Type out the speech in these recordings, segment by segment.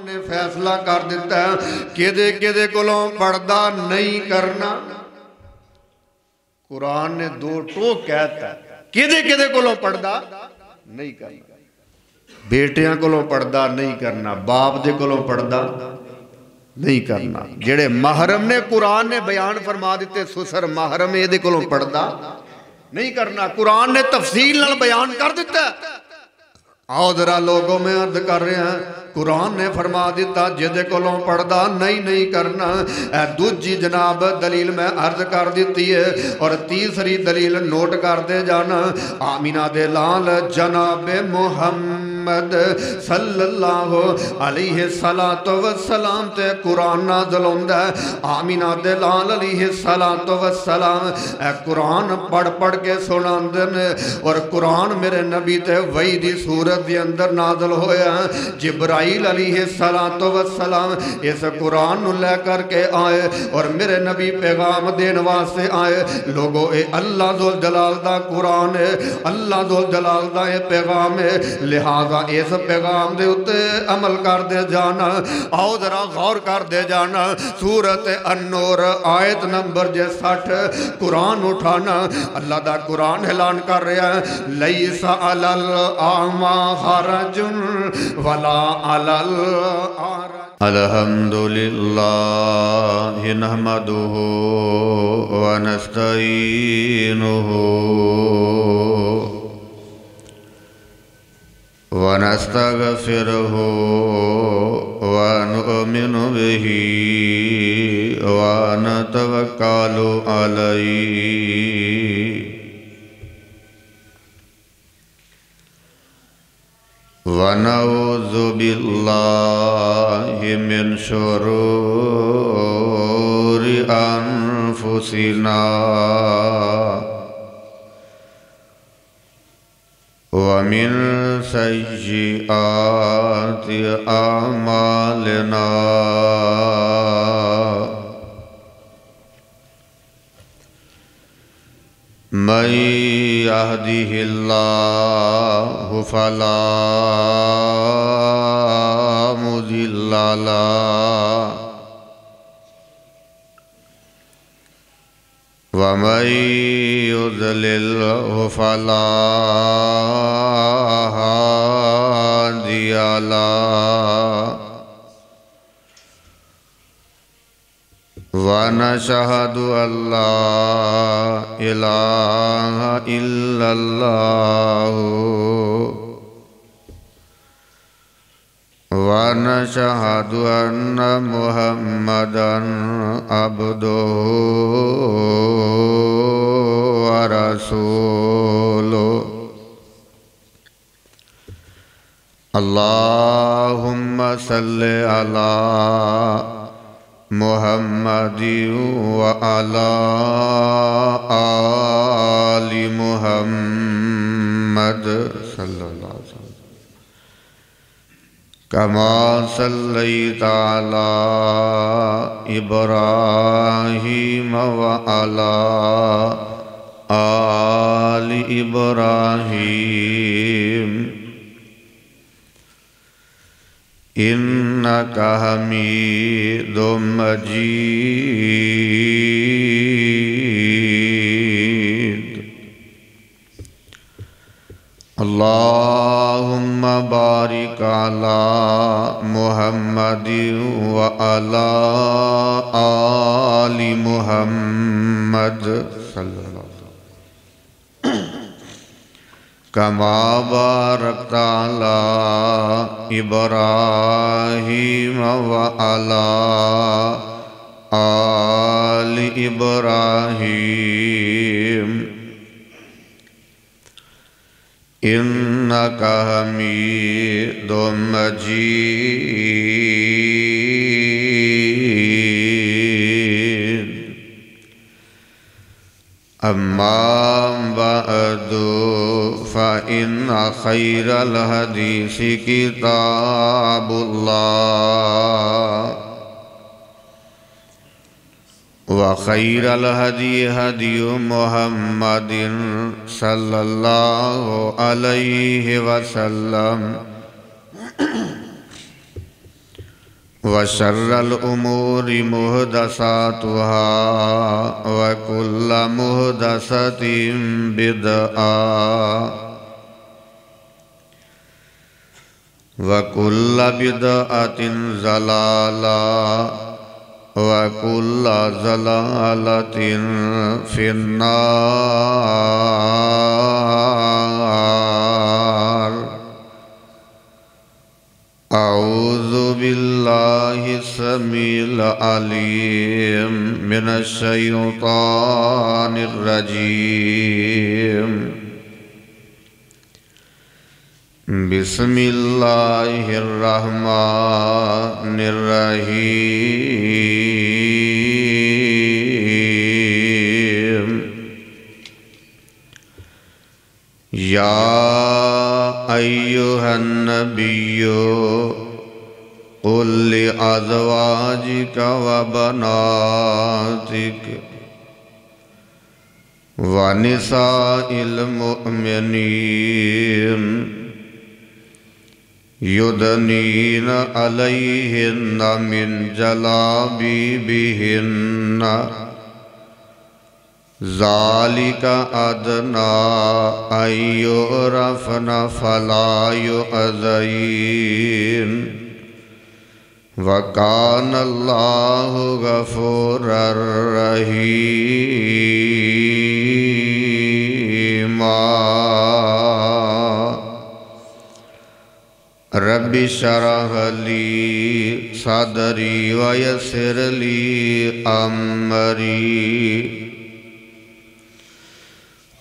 ने फैसला कर दिता किदे किदे कोलों पर्दा नहीं करना। कुरान ने दो टोक कहता किदे किदे कोलों पर्दा नहीं करना। बेटियां कोलों पर्दा नहीं करना, बाप दे कोलों पर्दा नहीं करना। जेड़े महरम ने कुरान ने बयान फरमा दिते सुसर महरम ये कोलों पर्दा नहीं करना। कुरान ने तफसील नाल बयान कर दिता। आओ जरा लोगों में अर्ज कर रहे हैं, कुरान ने फरमा दिता जिदे कोलों पर्दा नहीं करना। दूजी जनाब दलील मैं अर्ज कर दी है और तीसरी दलील नोट करते जाना। आमीना दे लाल जनाब मुहम्मद सल्लल्लाहु अलैहि सलातो वस्सलाम ते कुरान नाज़िल होंदा है। आमीना दे लाल अलैहि सलातो वस्सलाम कुरान पढ़ पढ़ के सुनांदे ने और कुरान मेरे नबी ते वही दी सूरत दे अंदर नाज़िल होया। जिब्राइल अलैहिस्सलातो वस्सलाम इस कुरान नूं ले करके आए और मेरे नबी पैगाम देने वास्ते आए। लोगों ये अल्लाह जुल जलाल दा कुरान है, अल्लाह जुल जलाल दा ये पैगाम है, लिहाजा इस पैगाम दे उत्ते अमल कर दे जाना। आओ जरा गौर कर दे जाना। सूरत अन-नूर आयत नंबर 60 कुरान उठाना। अल्लाह दा कुरान ऐलान कर रहा है लैसा अलल आमा हरजुन वला अलल आरज। अल्हम्दुलिल्लाह नहमदुहु व नस्तईनुहु व नस्तगफिरुहु व नुमिनु बिही व नतवक्कलु अलैहि व नऊज़ु बिल्लाहि मिन शुरूरि अनफुसिना व मिन सय्यिआति अमालिना। मन यहदिहिल्लाहु फला मुदिल्ल लहु व मन युद्लिल्हु फला हादिय लहु व नशहदु अल्ला इलाहा इल्लल्लाहु व नशहदु अन्ना मुहम्मदन अब्दुहु व रसूलुहु। अल्लाहुम्मा सल्लि अला मुहम्मदि व अला आलि मुहम्मद सल्लल्लाहु अलैहि वसल्लम कमा सल्लैता अला इब्राहीम व अला आलि इब्राहीम इन्नका हमीदुम मजीद। अल्लाहुम्मा बारिक अला मुहम्मदिन व अला आलि मुहम्मद सल्लल्लाहु अलैहि वसल्लम कमा बारकता अला इब्राहीम व अला आलि इब्राहीम इन्नका हमीदुम मजीद। अम्मा बअदु फ़इन्न खैरल हदीसी किताबुल्लाह व खैरल हदी हदी मुहम्मदिन सल्लल्लाहु अलैहि वसल्लम वशर्रल उमूरि मुहदसातुहा वकुल्ल मुहदसतिम बिदआ वकुल्ल बिदअतिन ज़लाला वकुल्ल ज़लालतिन फिन्नार। औज़ु बिल्लाहि समील अलीम मिनश शैतानिर रजीम। बिस्मिल्लाहिर रहमानिर रहीम। या अय्युहन नबिय्यु कुल लि अज़वाजिका व बनातिक व निसाइल मुअमिनीन युदनीन अलैहिन्न मिन जलाबिबिहिन्न ज़ालिका अदना अय्युरफ़न फला युअज़यीन वकानल्लाहु गफ़ूरर रहीमा। रब्बि शरह ली सदरी वयस्सिर ली अमरी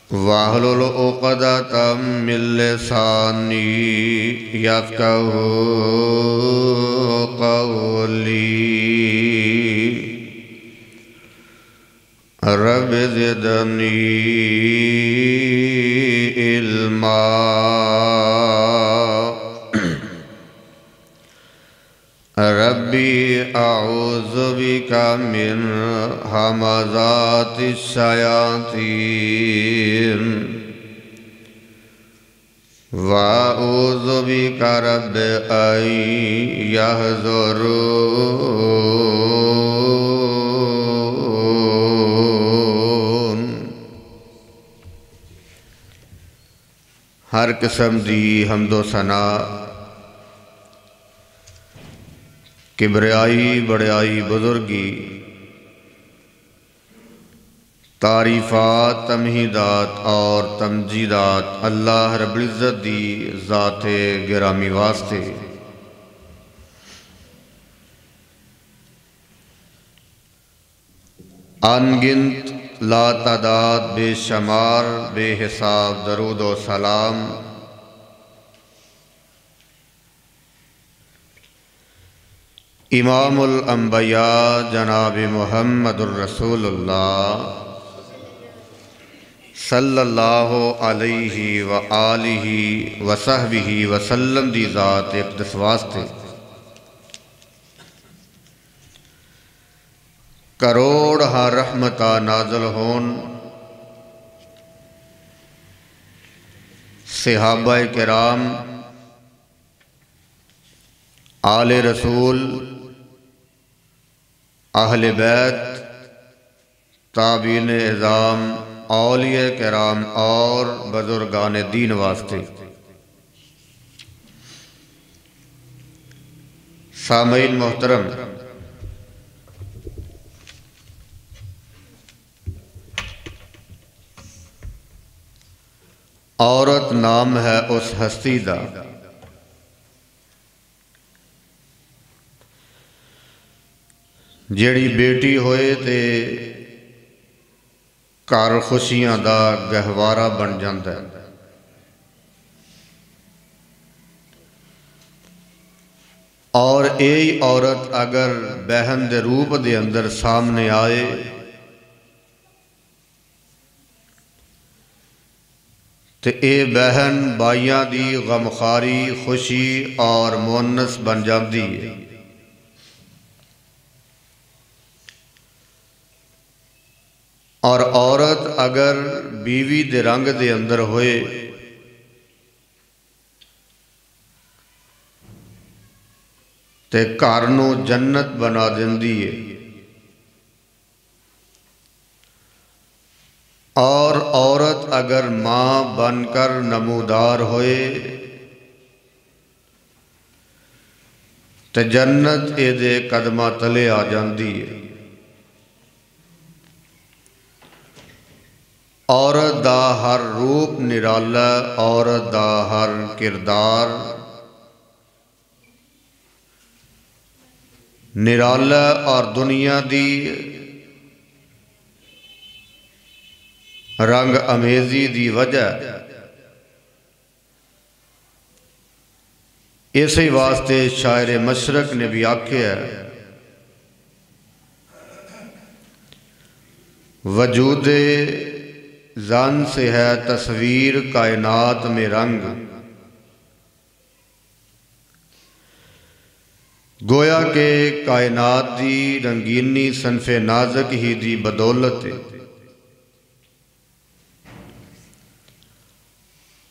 वाहलुल उक़दतम मिन लिसानी यफ़क़हू क़ौली। रब्बि ज़िदनी इल्मा। रब्बी अऊज़ु बिका मिन हमज़ातिश शयातीन व अऊज़ु बिका रब्बि अन यहज़ुरून। हर किस्म दी हम्दो सना किबरियाई बड़ाई बुजुर्गी तारीफ़ात तमहीदात और तमजीदात अल्लाह रब्बुल इज़्ज़त दी ज़ाते गिरामी वास्ते। अनगिनत लातादाद बेशुमार बेहिसाब दरूद व सलाम इमामुल अंबिया जनाब मुहम्मदुर रसूलुल्लाह सल्लल्लाहु अलैहि व आलिहि व सहबिहि वसल्लम दी ज़ात इक़दस वास्ते करोड़ हा रहमता नाज़िल होन। सहाबाए किराम आले रसूल अहले बैत ताबीन इज़ाम औलिया किराम और बुजुर्गान दीन वास्ते। सामईन मोहतरम, औरत नाम है उस हस्ती दा जेड़ी बेटी होए ते घर खुशियां दा गहवारा बन जाता है। और यही औरत अगर बहन दे रूप दे अंदर सामने आए तो ये बहन बाइयां दी गमखारी खुशी और मुअन्नस बन जाती है। और औरत अगर बीवी दे रंग दे अंदर होए ते घर नूं जन्नत बना देंदी है। और औरत अगर मां बनकर नमूदार होए तो जन्नत इहदे कदमां तले आ जाती है। औरत दा हर रूप निराला, औरत दा हर किरदार निराला और दुनिया दी रंग अमेजी दी वजह इस वास्ते शायर मशरक ने भी आख्या वजूदे जान से है तस्वीर कायनात में रंग, गोया के कायनात दी रंगीनी सनफे नाजक ही दी बदौलत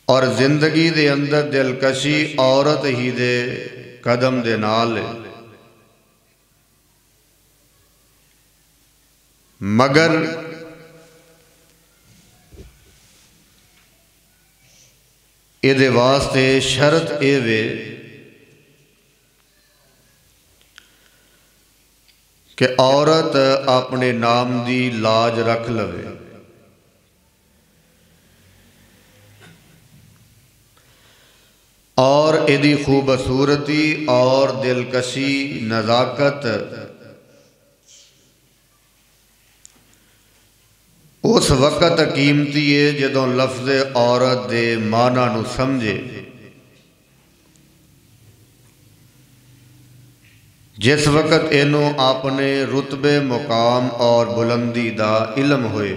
और जिंदगी दे अंदर दिलकशी औरत ही दे कदम दे नाल है। मगर इहदे वास्ते शर्त ये वे कि औरत अपने नाम दी लाज रख लवे। और इहदी खूबसूरती और दिलकशी नज़ाकत उस वक़्त कीमती है जदों लफ्ज़ औरत दे माना नूं समझे, जिस वक़्त इनू अपने रुतबे मुकाम और बुलंदी दा इल्म होए।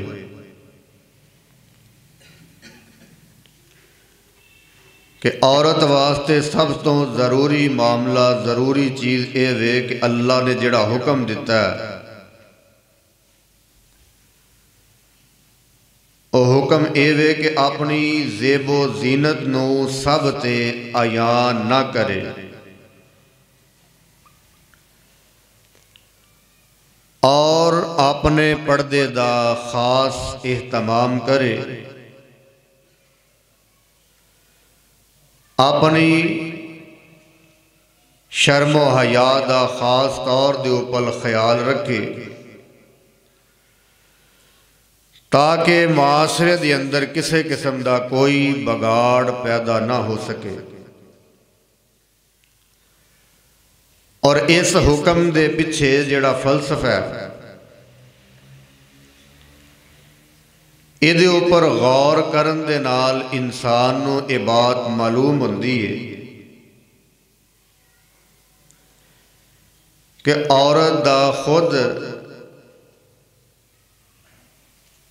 कि औरत वास्ते सब तो ज़रूरी मामला ज़रूरी चीज़ ये वे कि अल्लाह ने जिहड़ा हुक्म दिता है वो हुक्म ये वे कि अपनी ज़ेबो जीनत नूं सब ते अयान ना करे और अपने पर्दे दा खास एहतमाम करे। अपनी शर्मो हया दा खास तौर दे उपर ख्याल रखे ताकि माशरे दे अंदर किसी किस्म का कोई बगाड़ पैदा ना हो सके। और इस हुक्म दे पिछे जिहड़ा फलसफा है इहदे उपर गौर करन दे नाल इंसान नूं ये बात मालूम हुंदी है कि औरत दा खुद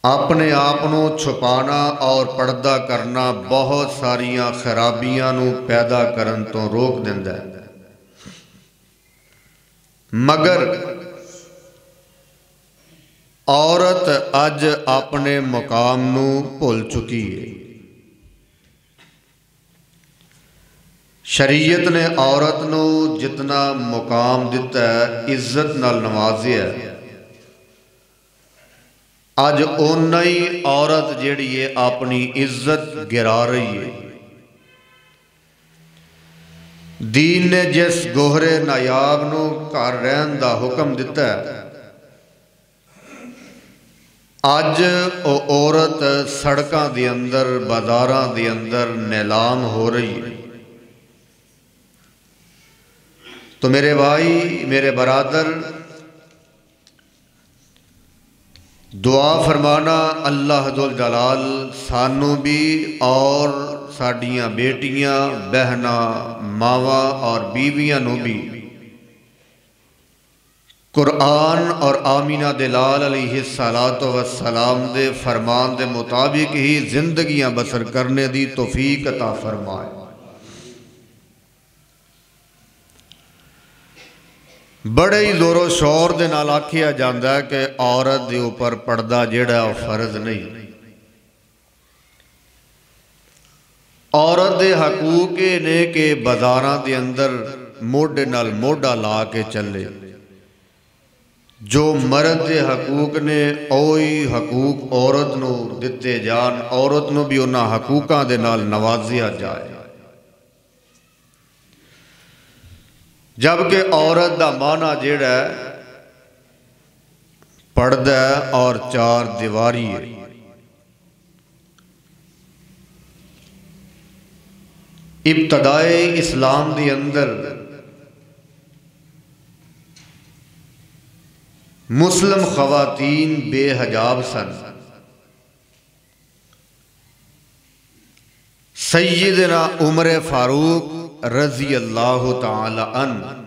अपने आप नूं छुपाना और पर्दा करना बहुत सारियां खराबियां नूं पैदा करन तो रोक दिंदा है। मगर औरत अज अपने मुकाम नूं भुल चुकी है। शरीयत ने औरत नूं जितना मुकाम दिता है, इज्जत नाल नवाजिया, अज उन्ना ही औरत जिहड़ी है अपनी इज्जत गिरा रही है। दीन ने जिस गोहरे नायाब नूं घर रहन दा हुक्म दिता है, अज वो औरत सड़कों के अंदर बाजारों के अंदर नीलाम हो रही है। तो मेरे भाई मेरे बरादर, दुआ फरमाना अल्लाह दुल जलाल सानू भी और साडियां बेटियां बहना मावां और बीवियां नू भी कुरान और आमीना दे लाल अलैहिस्सलातो वस्सलाम दे फरमान दे मुताबिक ही जिंदगियां बसर करने दी तौफीक अता फरमाए। बड़े ही जोरों शोर दे नाल आखिया जाता है कि औरत दे उपर पर्दा जिहड़ा फर्ज नहीं। औरत दे हकूक ने कि बाजारां दे अंदर मोढे नाल मोढा ला के चले। जो मर्द के हकूक ने ओही हकूक औरत नूं दिते जान, औरत नूं भी उन्हां हकूकां दे नाल नवाजिया जाए। जबकि औरत दा माना जिहड़ा पर्दा और चार दीवारी है। इब्तदाए इस्लाम के अंदर मुस्लिम खवातीन बेहजाब सन। सैयदना उमर फारूक रजी अल्लाह तआला अन्हु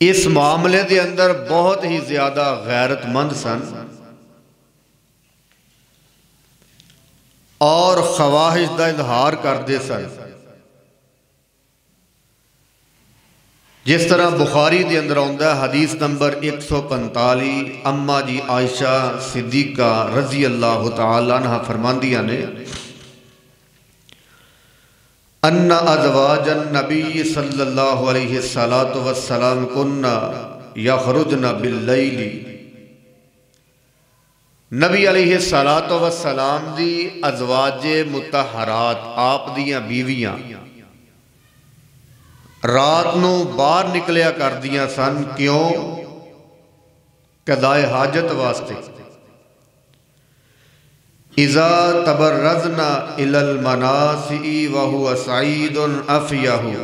इस मामले के अंदर बहुत ही ज्यादा गैरतमंद सन और ख्वाहिश का इजहार करते सन। जिस तरह बुखारी के अंदर आता है, हदीस नंबर 145, अम्मा जी आयशा सिद्दीका रजी अल्लाह तआला अन्हा फरमांदियां ने, अन्ना अज़वाजन नबी सल्लल्लाहु अलैहि सलातु वस्सलाम कुन्ना यखरुजना बिल्लैली। नबी अलैहि सलातु वस्सलाम दी अज़वाजे मुतहरात, आप दियां बीवियां रात नूं बाहर निकलिया करदियां सन। क्यों? कदाए हाजत वास्ते। इज़ा तबर्रज़ना इलल मनासी व हुवा सईदुन अफ़यहु,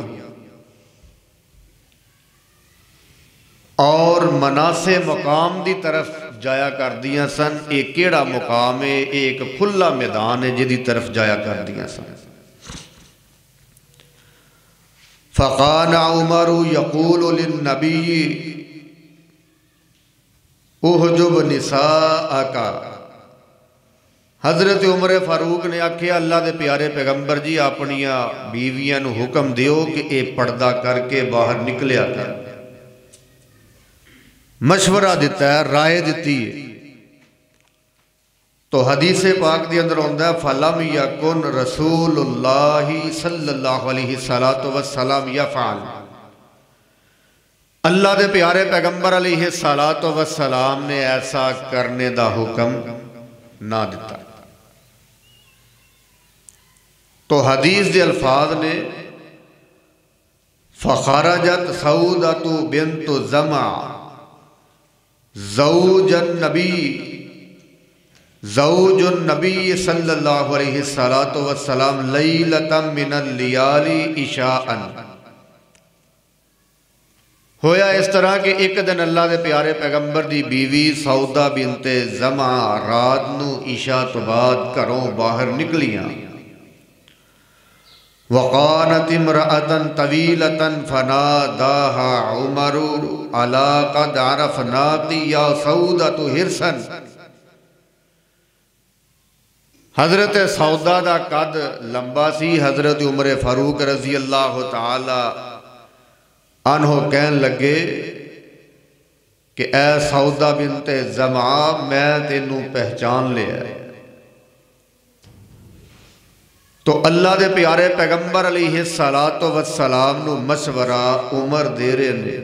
और मनासे मुकाम की तरफ जाया करदियां सन। एक केड़ा मुकाम है? एक खुला मैदान है जिहदी तरफ जाया करदियां सन। फ़काना उमरु यक़ूलु लिन्नबी उहजुब निसाअका। हज़रत उमर फारूक ने आख्या, अल्लाह के प्यारे पैगंबर जी, अपनिया बीवियां नूं हुक्म दिओ कि ये पर्दा करके बाहर निकलिया कर। मशवरा दिता है, राय दी है। तो हदीस पाक के अंदर आता है, फलम यकुन रसूलुल्लाहि सल्लल्लाहु अलैहि सलातु वस्सलाम यफ़अल। अल्लाह के प्यारे पैगंबर अलैहि सलातु वस्सलाम ने ऐसा करने का हुक्म ना दिता। तो हदीस के अल्फाज ने, फ़खरजत सऊदतु बिन्तु ज़मा ज़ौजुन नबी सल्लल्लाहु अलैहि सलातु वस्सलाम लैलतम मिनल लियाली इशाअन। होया इस तरह कि एक दिन अल्लाह के प्यारे पैगंबर की बीवी सऊदा बिनते ज़मा रात नूं इशा तो बाद घरों बाहर निकलियां। वक़ानत इम्रअतन तवीलतन फनादाहा उमरु अला क़द अरफ़नाकी या सऊदतु हिरसन। हज़रत सऊदा का कद लंबा सी। हज़रत उमर फारूक रजी अल्लाह तआला अन्हो कहन लगे कि ऐ सऊदा बिनते ज़मा, मैं तेनू पहचान लिया। तो अल्लाह के प्यारे पैगंबर अलैहि सलातो वस्सलाम नू मशवरा उमर दे रहे ने।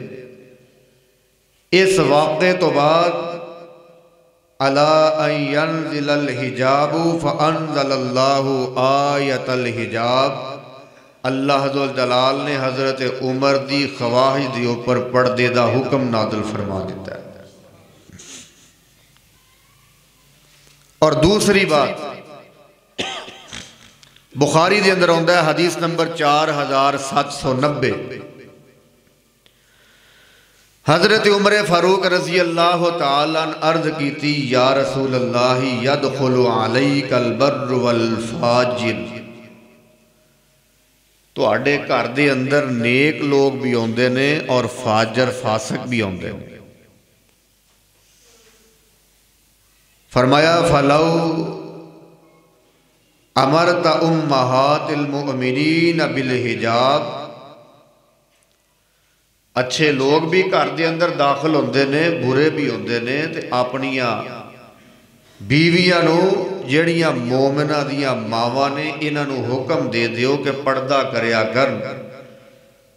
इस वाक़े तो बाद अला अन यंज़िलल हिजाबु फ़अंज़लल्लाहु आयतल हिजाब। अल्लाह ज़ुल जलाल ने हज़रत उमर की ख्वाहिश के ऊपर पर्दे का हुक्म नाज़िल फरमा दिता है। और दूसरी बात, बुखारी के अंदर आता है, हदीस नंबर 4790, हज़रत उमर फारूक रजी अल्लाह तआला अर्ज़ की थी, या रसूल अल्लाह यदखुलु अलैकल बर्र वल फाजिर। तुहाडे घर दे अंदर नेक लोग भी आउंदे ने और फाजर फासिक भी आउंदे ने। फरमाया, फलौ अमरत उम्महातिल मुमिनीन बिल हिजाब। अच्छे लोग भी घर के अंदर दाखिल होंदे ने, बुरे भी होंदे ने, ते अपनिया बीवियां नूं ਜਿਹੜੀਆਂ मोमिना दियां मावां ने इन्हां नूं हुक्म दे दिओ कि पर्दा करया करन।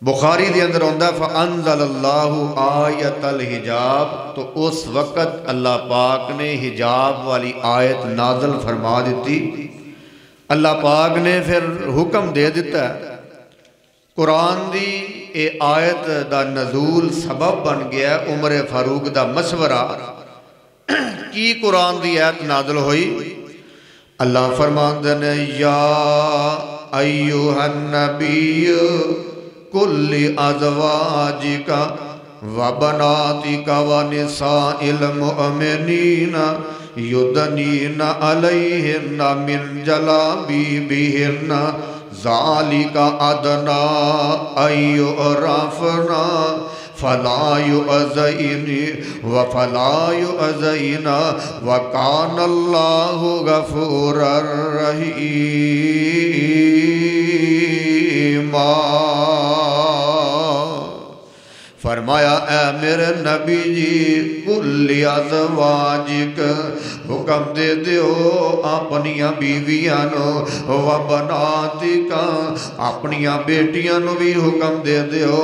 बुखारी दे अंदर आउंदा फ़अंज़लल्लाहु आयतल हिजाब, तो उस वक़्त अल्लाह पाक ने हिजाब वाली आयत नाज़िल फरमा दी। अल्लाह पाक ने फिर हुक्म दे दिता कुरान दी ये आयत दा नज़ूल सबब बन गया उमर फारूक दा मशवरा की कुरान दी आयत नाज़िल हुई। अल्लाह फरमांदे ने या अय्युहन नबी कुल्ली अज़वाजिका व बनातिका व निसाइल मुअमिनीना युदनीना अलैहिन्ना मिन जलाबिबिहिन्ना ज़ालिका अदना अय्युरफ़ना फला युअज़इनी व फला युअज़इना व कानल्लाहु गफ़ूरर रहीमा। फरमाया ए मेरे नबी जी कुल्ली अज़वाजिक हुक्म दे दिओ अपनिया बीवियां नो व बनातिका अपनिया बेटियां नो भी हुक्म दे दिओ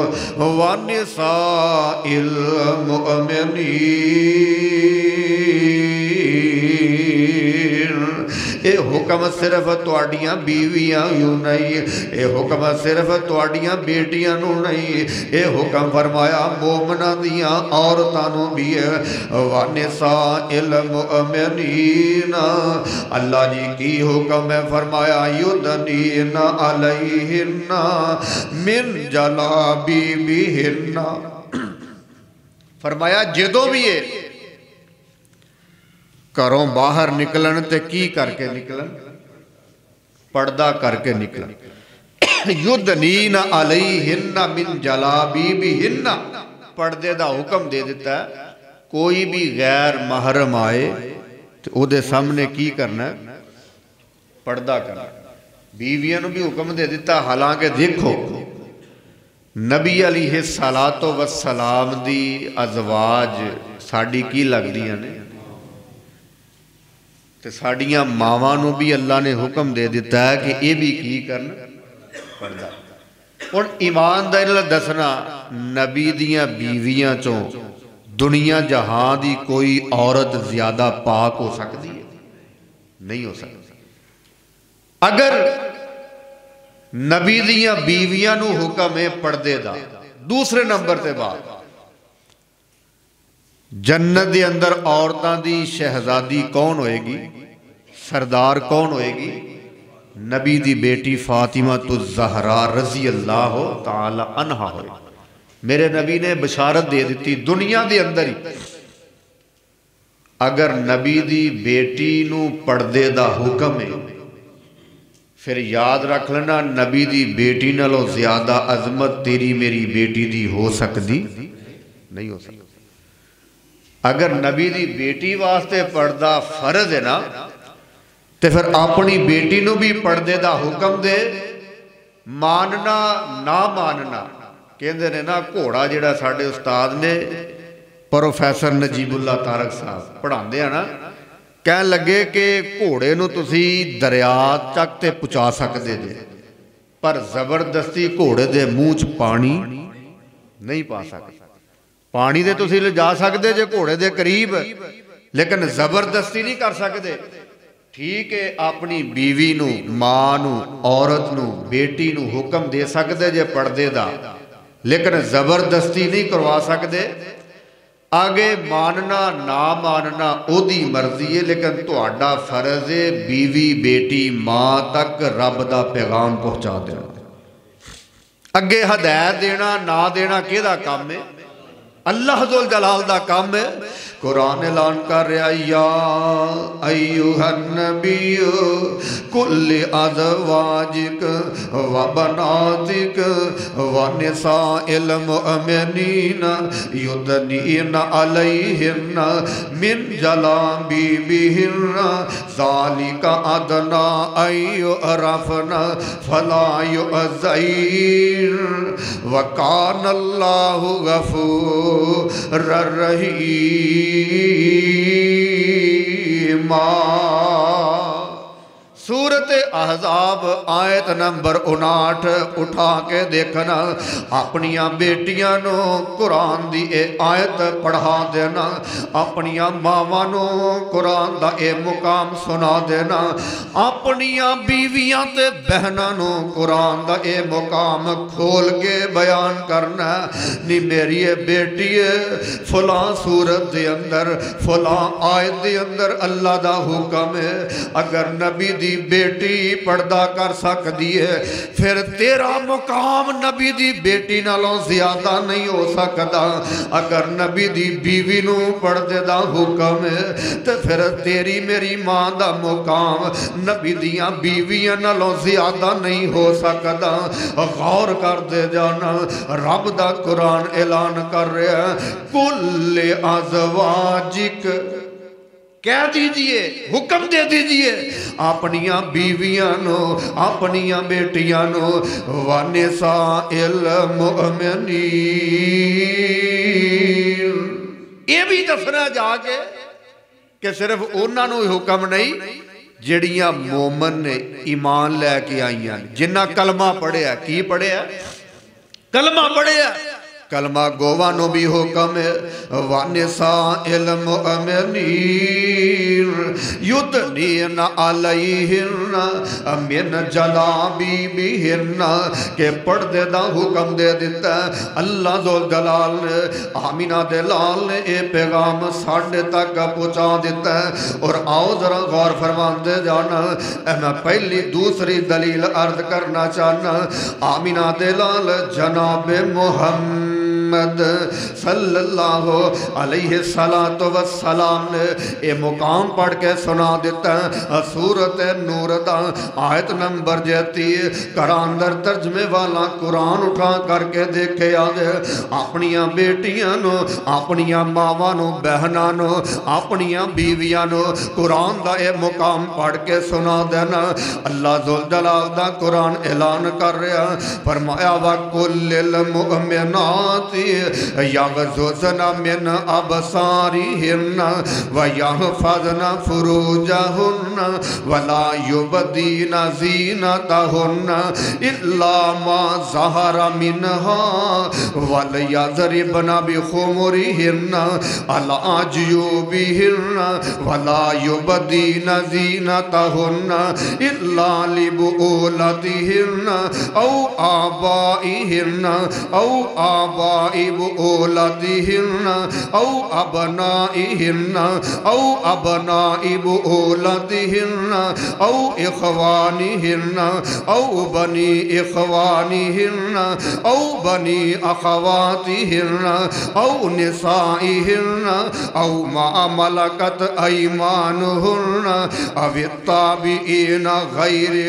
व निसाइल मुअमिनीन। ये हुक्म सिर्फ तुहाडियां बीवियां यूं नहीं, ये हुक्म सिर्फ तुहाडियां बेटियां नूं नहीं, ये हुक्म फरमाया मोमना दियां औरतां नूं भी है। व निसाइल मुअमिनीना अल्लाह जी की हुक्म है फरमाया युदनीना अलैहिन्ना मिन जलाबिबिहिन्ना। फरमाया जदों भी ये घरों बाहर निकलन ते की करके निकलन, पर्दा करके निकलन। युदनीना अलैहिन्ना मिन जलाबिबिहिन्ना, पर्दे दा हुक्म दे दिता है। कोई भी गैर महरम आए तो उहदे सामने की करना है, पर्दा करना। बीवियां नूं भी हुक्म दे दिता। हालांकि देखो नबी अलैहिस्सलातो वस्सलाम दी अज़वाज साडी की लगदियां ने ते साड़ियां मावां नूं भी अल्लाह ने हुक्म दे दिता है कि ये भी की करन, पर्दा। हुण ईमानदारी नाल दसना नबी दियां बीवियां चों दुनिया जहां दी कोई औरत ज्यादा पाक हो सकती है? नहीं हो सकती। अगर नबी दियां बीवियां नूं हुक्म है पर्दे दा, दूसरे नंबर ते बाद जन्नत दे अंदर औरतां दी शहजादी कौन होएगी, सरदार कौन होएगी? नबी दी बेटी फातिमा तो ज़हरा रज़ी अल्लाह ताला अन्हा होएगी। मेरे नबी ने बशारत दे दी दुनिया दे अंदर ही अगर नबी दी बेटी नूं पर्दे दा हुक्म है फिर याद रख लेना नबी दी बेटी नालों ज्यादा अजमत तेरी मेरी बेटी दी हो सकती नहीं हो सकती। अगर नबी दी बेटी वास्ते पर्दा फर्ज है ना तो फिर अपनी बेटी नूं भी पर्दे दा हुक्म दे। मानना ना मानना कहते ने ना घोड़ा जिहड़ा साडे उस्ताद ने प्रोफैसर नजीबुल्ला तारक साहब पढ़ाते हैं ना, कह लगे कि घोड़े नूं तुसी दरिया तक ते पहुँचा सकते जे पर जबरदस्ती घोड़े दे मूँह च पानी नहीं पा सकते। पानी दे तुसी ले जा सकते जे घोड़े दे करीब, लेकिन जबरदस्ती नहीं कर सकते। ठीक है अपनी बीवी नूं, मां नूं, औरत नूं, बेटी नूं हुक्म दे सकते जे पर्दे दा, लेकिन जबरदस्ती नहीं करवा सकते। आगे मानना ना मानना ओदी मर्जी है, लेकिन तुहाडा फर्ज है बीवी बेटी मां तक रब दा पैगाम पहुंचा देना। अगे हदायत देना ना देना किहदा काम है? अल्लाह जुल जलाल दा काम है। कुरान ऐलान कर रहा या अय्युहन नबी कुल्ली अज़वाजिक व बनातिक व निसाइल मुअमिनीना युदनीना अलैहिन्ना मिन जलाबिबिहिन्ना ज़ालिका अदना अय्युरफ़ना फला युअज़इन व कानल्लाहु गफ़ूरर रहीम। सूरत अहज़ाब आयत नंबर 59 उठा के देखना, अपनिया बेटियां नो कुरान दी ए आयत पढ़ा देना, अपनिया मावां नो कुरान दा ए मुकाम सुना देना, अपनिया बीवियां ते बहनां नो कुरान दा ए मुकाम खोल के बयान करना। नी मेरी बेटी फलां सूरत दे अंदर फलां आयत दे अंदर अल्लाह दा हुक्म है, अगर नबी दी बेटी पर्दा कर सकती है फिर तेरा मुकाम नबी दी बेटी नालों ज्यादा नहीं हो सकता। अगर नबी दी बीवी नू पर्दे दा हुक्म है तो फिर तेरी मेरी मां दा मुकाम नबी दियां बीवियां नालों ज्यादा नहीं हो सकता। गौर कर दे जाना, रब दा कुरान ऐलान कर रहा है, कुल अज़वाजिक कह दीजिए, हुक्म दे दीजिए अपनिया बीवियां नो, अपनिया बेटियां नो, वनिसाइल मुमिनीन। ये भी दसना जाके कि सिर्फ उन्होंने हुक्म नहीं जिहड़ियां मोमन ने ईमान लैके आईयां, जिन्ना कलमा पढ़िया, की पढ़िया, कलमा पढ़िया, कलमा गोवा नो भी हुक्म है, वनिसाइल मुमिनीन युदनीना अलैहिन्ना मिन जलाबिबिहिन्ना के पर्दे दा हुक्म दे दिता अल्लाह ज़ुल जलाल ने। आमिना दे लाल ने यह पैगाम साढ़े तक पहुँचा दिता है। और आओ जरा गौर फरमाते जाना, मैं पहली दूसरी दलील अर्ज करना चाहना। आमिना दे लाल जनाब मुहम्मद सल्लल्लाहु अलैहि सलातो वस्सलाम ने ये मुकाम पढ़ के सुना देता है। सूरत नूर दा आयत नंबर 33 करांदर तर्जमे वाला कुरान उठा करके देखे आजे, अपनिया बेटियां नो, अपनिया मावां नो, बहनां नो, अपनिया बीवियां नो कुरान दा ये मुकाम पढ़ के सुना देना। अल्लाह ज़ुल जलाल दा कुरान ऐलान कर रहा, फरमाया वकुल्लिल मुमिनात यग़ज़ुज़ना मिन अबसारिहिन्ना व यहफ़ज़ना फ़ुरूजहुन्ना वला युबदीना ज़ीनतहुन्ना इल्ला मा ज़हरा मिन्हा वल यज़रिबना बिख़ुमुरिहिन्ना अला जुयूबिहिन्ना वला युबदीना ज़ीनतहुन्ना इल्ला लिबुउलतिहिन्ना औ आबाइहिन्ना औ आबाइबुउलतिहिन्ना औ अबनाइहिन्ना औ अबनाइबुउलतिहिन्ना औ इख़वानिहिन्ना औ बनी इख़वानिहिन्ना औ बनी अख़वातिहिन्ना औ निसाइहिन्ना औ मा मलकत अयमानुहुन्ना अवित्ताबिईना गैरि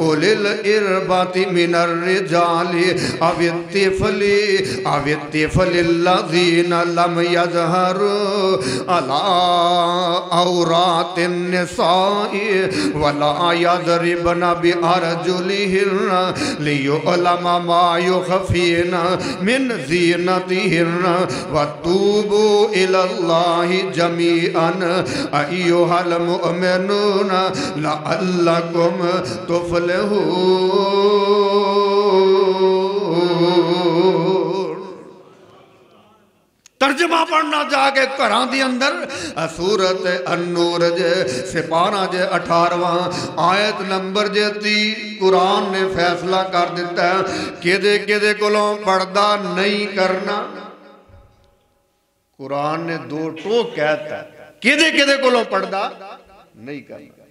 उलिल इरबाति मिनर रिजाली अवित्तिफलिल्लज़ीना लम यज़हरु अला औरातिन निसाई वला यज़रिबना बिअरजुलिहिन्ना लियुअलमा मा युख़फ़ीना मिन ज़ीनतिहिन्ना वतूबू इलल्लाहि जमीअन अय्युहल मुमिनूना लअल्लकुम तुफ़्लिहून। तर्जमा पढ़ना जाके घर के अंदर सूरत अन-नूर जे सिपारा जे 18वां आयत नंबर जे 30 कुरान ने फैसला कर दिता है किदे किदे कोलों पर्दा नहीं करना। कुरान ने दो टोक कहता किदे किदे कोलों पर्दा नहीं करना,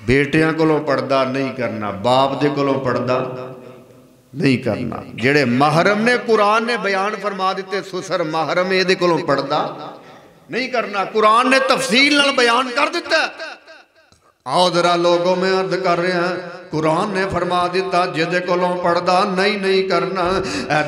बेटियां कोलों पर्दा नहीं करना, बाप दे कोलों पर्दा नहीं करना। जेड़े महरम ने कुरान ने बयान फरमा दिते सुसर महरम ये कोलों पर्दा नहीं करना, कुरान ने तफसील नाल बयान कर दिता। आओ जरा लोगों में अर्ज कर रहे हैं, कुरान ने फरमा दिता जिदे कोलों पर्दा नहीं करना।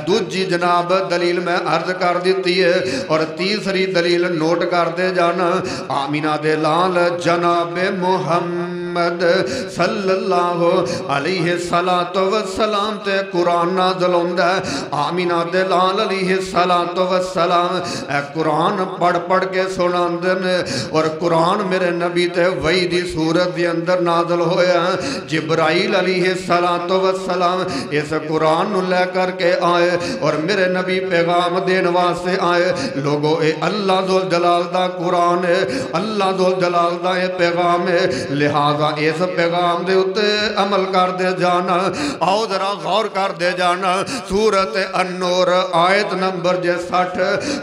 दूजी जनाब दलील मैं अर्ज कर दी है और तीसरी दलील नोट करते जाना। आमिना दे लाल जनाब मुहम्मद मुहम्मद सल्लल्लाहु अलैहि सलातो वस्सलाम ते कुरान नाज़िल होंदा है। आमीना दे लाल अलैहि सलातो वस्सलाम ए कुरान पढ़ पढ़ के सुनांदे ने और कुरान मेरे नबी ते वही दी सूरत दे अंदर नाज़िल होया। जिब्राइल अलैहि सलातो वस्सलाम इस कुरान नु ले करके आए और मेरे नबी पैगाम देने वास्ते आए। लोगों ए अल्लाह जुल जलाल दा कुरान है, अल्लाह जुल जलाल दा ये पैगाम है, लिहाजा इस पैगाम दे उत्ते अमल कर दे जाना। आओ जरा गौर कर दे जाना। सूरत अन-नूर आयत नंबर 60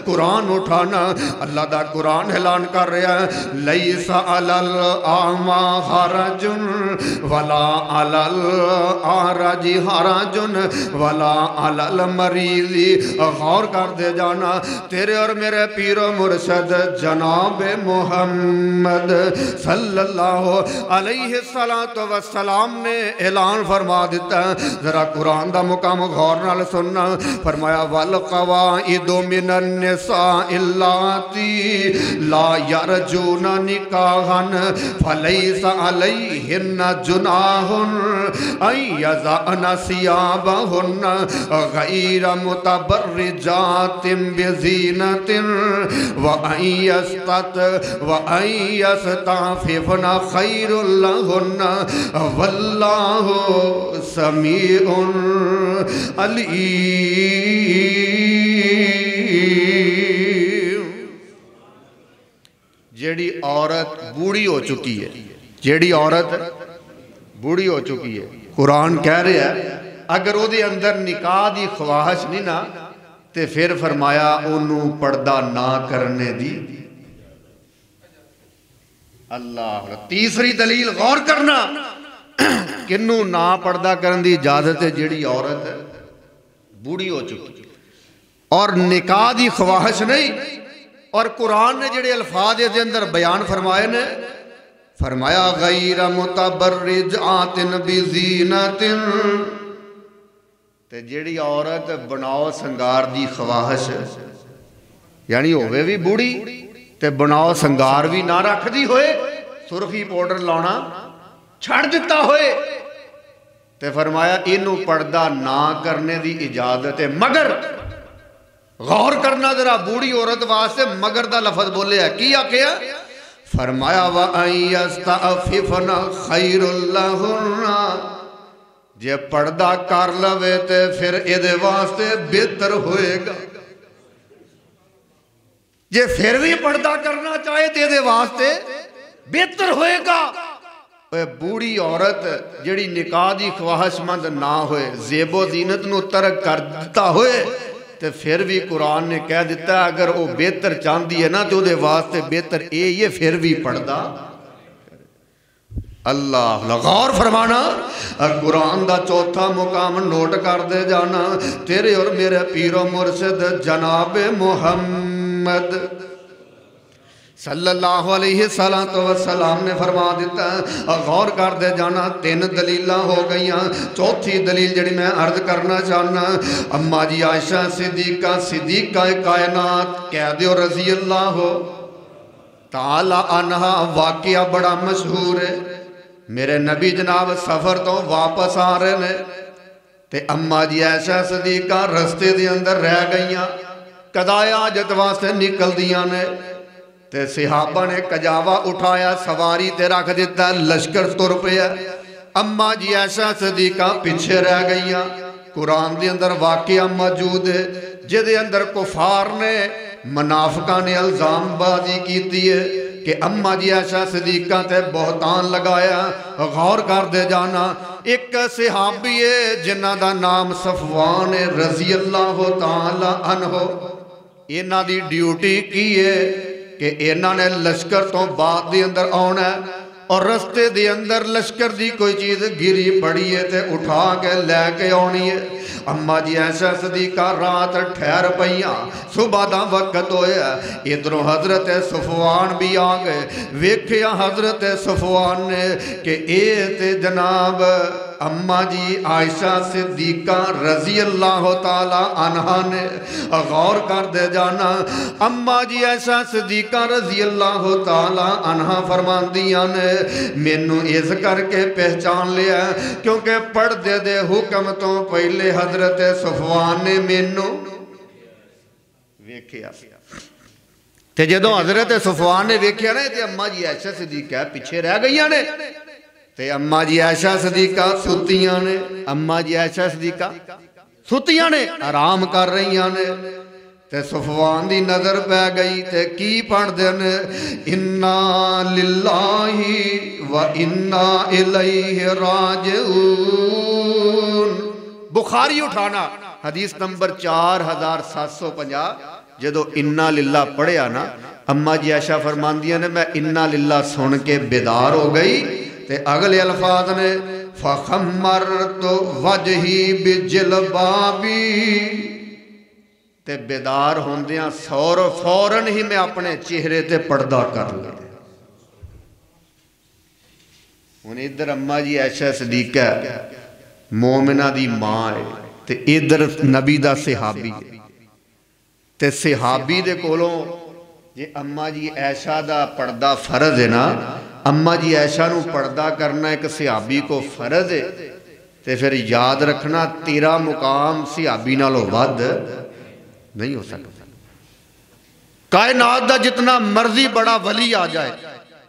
कुरान उठाना। अल्लाह दा कुरान ऐलान कर रहा है लैसा अलल आमा हरजुन वला अलल आरजी हरजुन वला अलल मरीज़ी। गौर कर दे जाना। तेरे और मेरे पीरो मुर्शद जनाब मुहम्मद सल्लल्लाहु अलैहि सलातो वस्सलाम ने ऐलान फरमा दिता। जरा कुरान दा मुकाम गौर नाल सुनना। फरमाया वल कवाइदु मिनन निसा इल्लाती ला यरजूना निकाहन फलैसा अलैहिन्ना जुनाहुन अय यज़अना सियाबहुन्ना गैर मुतबर्रिजातिन बिज़ीनतिन व अयस्तफ़िफ़ना खैरुल लहुन्ना वल्लाहु समीउन अलीम। जेड़ी औरत बूढ़ी हो चुकी है, जेड़ी औरत बूढ़ी हो चुकी है, कुरान कह रहा है अगर ਉਹਦੇ अंदर निकाह की ख्वाहिश नहीं ना ते फिर फरमाया ओनू पर्दा ना करने दी। अल्लाह तीसरी दलील गौर करना किन्नू ना पर्दा करने की इजाजत है जेड़ी औरत बूढ़ी हो चुकी और निकाह की ख्वाहिश नहीं। और कुरान ने जेड़े अल्फाज इसके अंदर बयान फरमाए ने फरमाया गैर मुतबर्रिजातिन बिज़ीनतिन ते जेड़ी औरत बनाओ संगार दी ख्वाहिश यानी होवे भी बूढ़ी ते बनाओ संगार भी ना रखदी होए, सुरखी पाउडर लाना छड़ दिता होए ते फरमाया इनू पर्दा ना करने दी इजाजत है। मगर गौर करना जरा बूढ़ी औरत वास्ते मगर दा लफज बोले है की आखिया फरमाया व अयस्तफ़िफ़ना खैरुल लहुन्ना जे पर्दा कर लवे ते फिर एदे वास्ते बेहतर होएगा। जे फिर भी पर्दा करना चाहे तो एदे वास्ते बेहतर होएगा। बूढ़ी औरत जिहड़ी निकाह की ख्वाहिशमंद ना होए, ज़ेबो ज़ीनत नूं तरक कर दिता होए तो फिर भी कुरान ने कह दिता अगर वो बेहतर चाहती है ना तो उहदे वास्ते बेहतर ये फिर भी पर्दा। अल्लाह गौर फरमाना। कुरान का चौथा मुकाम नोट कर दे जाना। तेरे और मेरे पीरो मुर्शिद जनाब मुहम्मद सल्लल्लाहु अलैहि वसल्लम ने फरमा दिता। गौर कर दे जाना। 3 दलील हो गई। चौथी दलील जी मैं अर्ज करना चाहना अम्मा जी आयशा सिद्दीका कायनात कह दो रजी अल्लाह ताला अन्हा वाकया बड़ा मशहूर है। मेरे नबी जनाब सफर तो वापस आ रहे ने ते अम्मा जी आयशा सिद्दीका रस्ते दे अंदर रह गई। कदाए हाजत वास्ते निकल दियां ने ते सिहाबा ने कजावा उठाया सवारी ते रख दिता। लश्कर तुर पिया। अम्मा जी आयशा सिद्दीका पीछे रह गई। कुरान के अंदर वाकया मौजूद है जिहदे अंदर कुफार ने मुनाफिकां ने इल्जामबाजी की है कि अम्मा जी आयशा सिद्दीका ते बहुतान लगाया। गौर कर दे जाना। एक सिहाबी है जिन्हां दा नाम सफवान है रजी अल्लाह तआला अन्हो। इन्हां दी ड्यूटी की है कि इन्हां ने लश्कर तो बाद दे अंदर आना और रस्ते दे अंदर लश्कर दी कोई चीज़ गिरी पड़ी है तो उठा के लैके आनी है। अम्मा जी आयशा सिद्दीका रात ठहर पईयां। सुबह का वक्त होया। इधरों हजरत सफवान भी आ गए। वेख्या हजरत सफवान ने कि ए ते जनाब अम्मा जी आयशा सिद्दीका रजी अल्लाह तआला अन्हा ने गौर कर दे जाना। अम्मा जी आयशा सिद्दीका रजी अल्लाह तआला अन्हा फरमांदियां ने मैनू इस करके पहचान लिया क्योंकि पढ़दे दे हुक्म तो पहले हजरत सफवान ने मैनू वेख्या ते जदों हजरत सफवान ने वेख्या ना ते अम्मा जी आयशा सिद्दीका पिछे रह गई ने ते अम्मा जी आयशा सिद्दीका सुतियां ने। अम्मा जी आयशा सिद्दीका सुतियां ने आराम कर रही ने ते सफवान दी नजर पै गई ते की पढ़दे ने इन्ना लिल्लाही व इन्ना इलैहि राजिऊन। बुखारी उठाना हदीस नंबर 4750। जदों इन्ना लिल्ला पढ़िया ना अम्मा जी आयशा फरमांदियां ने मैं इन्ना लिल्ला सुन के बेदार हो गई ते अगले अल्फाज ने फखम्मरतु वजही बिजलबाबी ते बेदार होंदियां फौरन ही मैं अपने चेहरे ते पर्दा कर लिया। हुण इधर अम्मा जी आयशा सिद्दीका मोमिना दी मां है ते इधर नबी दा सहाबी है ते सहाबी दे कोलों जे अम्मा जी आयशा दा पर्दा फर्ज है ना अम्मा जी आयशा नू पर्दा करना एक सहाबी को फर्ज है ते फिर याद रखना तेरा मुकाम सहाबी नालों वध नहीं हो सकता। कायनात दा जितना मर्जी बड़ा वली आ जाए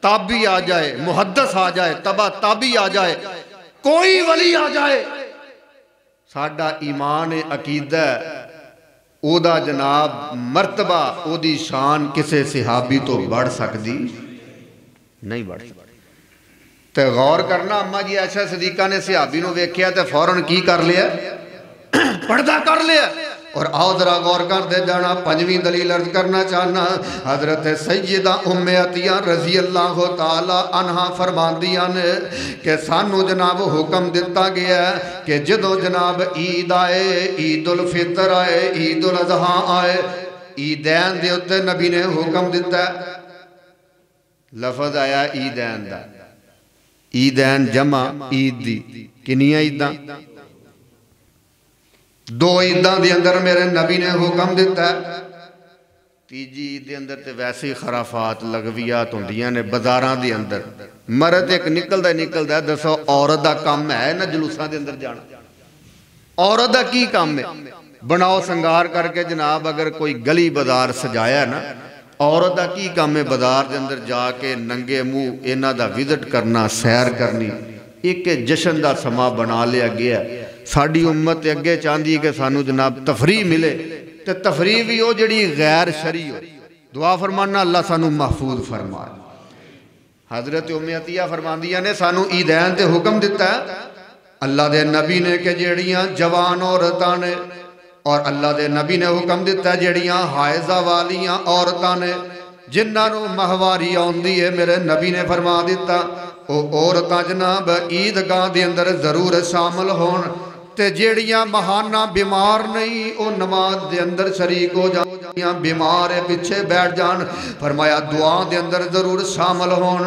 ताबी आ जाए मुहद्दस आ जाए तबा ताबी आ जाए कोई वली आ जाए साडा ईमान अकीदा ओदा जनाब मर्तबा ओदी शान किसी सहाबी तो बढ़ सकती नहीं बढ़ सकती। तो गौर करना अम्मा जी आयशा सिद्दीका ने सहाबी नूं वेख्या तो फौरन की कर लिया पर्दा कर लिया। और आओ जरा गौर कर दे जाना पंजवीं दलील अर्ज करना चाहना हजरत सैयदा उम्मे अतिया रजी अल्लाह तआला अन्हा फरमांदियां ने कि सानू जनाब हुक्म दिता गया कि जदों जनाब ईद आए ईद उल फितर आए ईद उल अज़हा आए ईदैन दे उत्ते नबी ने हुक्म दिता लफज आया ईदैन दा ईदैन जमा ईद दी किनियां ईदां दो ईदां दे अंदर मेरे नबी ने हुक्म दिता तीजी ईद के अंदर तो वैसे ही खराफात लगवियात होंदियां ने बाजारां दे अंदर मर्द एक निकलदा दसो औरत का काम है ना जलूसां दे अंदर जाना औरत का की काम है बनाओ संगार करके जनाब अगर कोई गली बाजार सजाया ना औरत का की काम है बाजार के अंदर जाके नंगे मुँह इन्हां दा विजिट करना सैर करनी एक जश्न का समा बना लिया गया। साड़ी उम्मत अगे चाहती है कि सानू जनाब तफरी मिले तो तफरी भी वो जी गैर शरी हो दुआ फरमाना अल्लाह सानू महफूज फरमाए। हजरत उम्मे अतिया फरमांदियां ने सानू ईदैन ते हुक्म दिता अल्लाह दे नबी ने कि जेड़ियां जवान औरतां ने और अल्लाह दे नबी ने हुक्म दिता जेड़ियां हायजा वालियां औरतां ने जिन्हां महवारी आउंदी है मेरे नबी ने फरमा दिता वो औरतां जनाब ईदगाह दे अंदर जरूर शामिल होण ते जेड़ियां महाना बीमार नहीं वो नमाज दे अंदर शरीक हो जाए बीमार है पिछे बैठ जान फरमाया दुआ दे अंदर जरूर शामिल होन।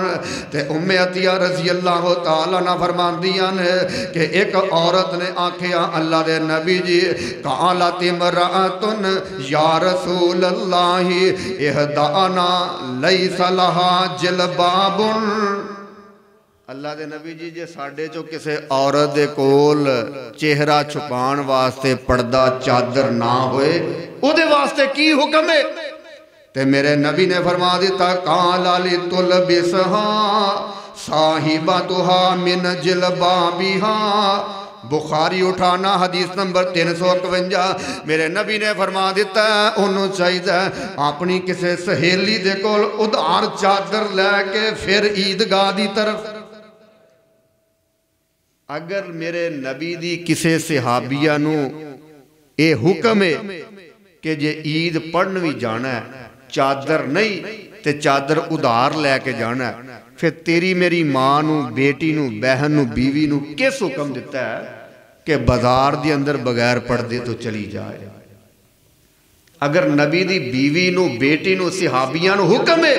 ते उम्मे अतिया रजी अल्लाह तआला ना फरमांदियां ने कि एक औरत ने आखिया अल्लाह दे नबी जी कालत इमरातुन या रसूल अल्लाह इहदाना लैसा लहा जिलबाबुन अल्लाह दे नबी जी जे साडे चो किसी औरत दे कोल चेहरा छुपाण वास्ते पर्दा चादर ना होए उहदे वास्ते की हुक्म है ते मेरे नबी ने फरमा दिता काला ली तुल बिसहा साहिबतुहा मिन जिलबाबिहा बुखारी उठाना हदीस नंबर 351 मेरे नबी ने फरमा दिता उन्होंने चाहिए अपनी किसी सहेली दे कोल उधार चादर लैके फिर ईदगाह दी तरफ अगर मेरे नबी दी किसी सहाबिया नू ये हुक्म है कि जे ईद पढ़न भी जाना है चादर नहीं ते चादर उधार लैके जाना है फिर तेरी मेरी मां नू बेटी नू बहन नू बीवी नू किस हुक्म दिता है कि बाजार के अंदर बगैर पर्दे तो चली जाए। अगर नबी दी बीवी नू बेटी नू सहाबिया नू हुक्म है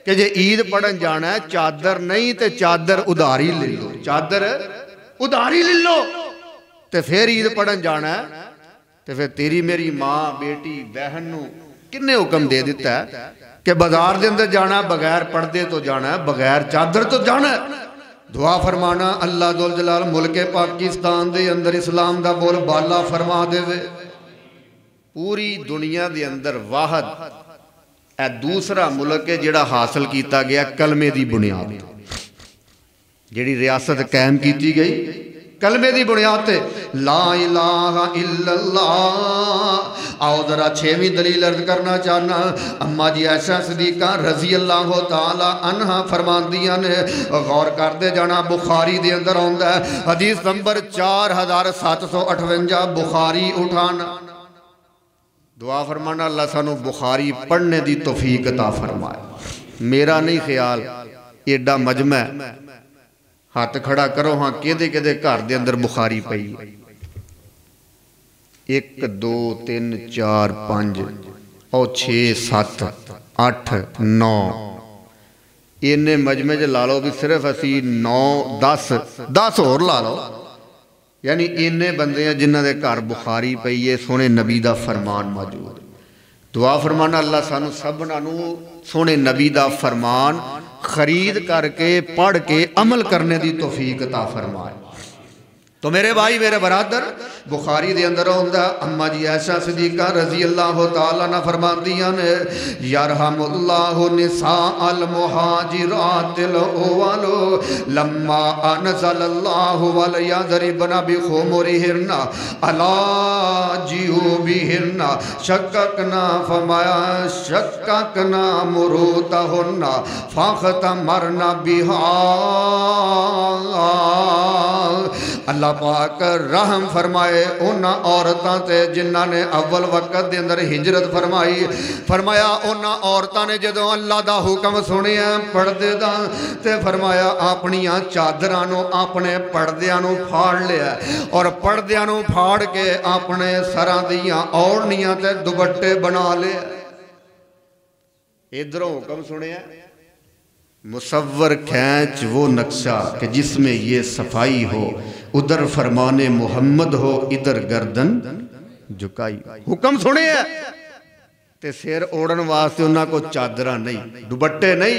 कि जे ईद पढ़न जाना है चादर नहीं तो चादर उधारी ले लो चादर उधारी ले लो तो फिर ईद पढ़न जाना है। तो फिर तेरी मेरी माँ बेटी बहन नूं किन्ने हुक्म दे दिता है कि बाजार के अंदर जाना बगैर पर्दे तो जाना है, बगैर चादर तो जाना है। दुआ फरमाना अल्लाह दुल जलाल मुल्के पाकिस्तान के अंदर इस्लाम का बोल बाला फरमा देवे। पूरी दुनिया के अंदर वाहद ए दूसरा मुल्क है जिहड़ा हासिल किया गया कलमे की बुनियाद, जिहड़ी रियासत कायम की गई कलमे की बुनियाद ते ला इलाहा इल्लल्लाह। आओ जरा 6वीं दलील अर्ज करना चाहना। अम्मा जी आयशा सिद्दीका रजी अल्लाह तआला अन्हा फरमांदियां ने, गौर करते जाना बुखारी दे अंदर आउंदा है हदीस नंबर 4758 बुखारी उठाना। दुआ फरमाना अल्लाह सानू बुखारी पढ़ने की तौफीक अता फरमाए। मेरा नहीं ख्याल एडा मजमा हाथ खड़ा करो हाँ केदे केदे घर दे अंदर बुखारी पई 1 2 3 4 5 और 6 7 8 9 इन्ने मजमे च ला लो भी सिर्फ असी 9 10 होर ला लो, यानी इन्ने बंदे हैं जिन्हां दे घर बुखारी पई है। सोने नबी दा फरमान मौजूद। दुआ फरमाना अल्लाह सानू सबना नू सोने नबी दा फरमान खरीद करके पढ़ के अमल करने की तौफीक अता फरमाए। तो मेरे भाई मेरे बरादर बुखारी दे अंदर आउंदा अम्मा जी आयशा सिद्दीका रजी अल्लाह तआला ना फरमांदियां ने, यरहमुल्लाहु निसा अल मुहाजिरातिल अव्वलो लम्मा अनज़लल्लाहु वल यज़रिबना बिखुमुरिहिन्ना अला जियूबिहिन्ना शक्ककना फमाया शक्ककना मुरूतहुन्ना फखतमरना बिहा। अल्लाह पाक रहम फरमाए उन्हां औरतां ते जिन्हां ने अव्वल वक्त दे अंदर हिजरत फरमाई। फरमाया उन्हां औरतां ने जदों अल्लाह दा हुक्म सुनिया पर्दे दा ते फरमाया अपनियां चादरां नूं अपने पर्दियां नूं फाड़ लिया और पर्दियां नूं फाड़ के अपने सरां दियां ओढ़नियां ते दुपट्टे बना लिया। इधरों हुक्म सुनिया मुसव्वर खैच वो नक्शा कि जिसमें ये सफाई हो, उधर फरमाने मोहम्मद हो इधर गर्दन झुकाई। हुक्म सुने ते सिर ओढ़न वास्ते उन्हां को चादर नहीं दुपट्टे नहीं,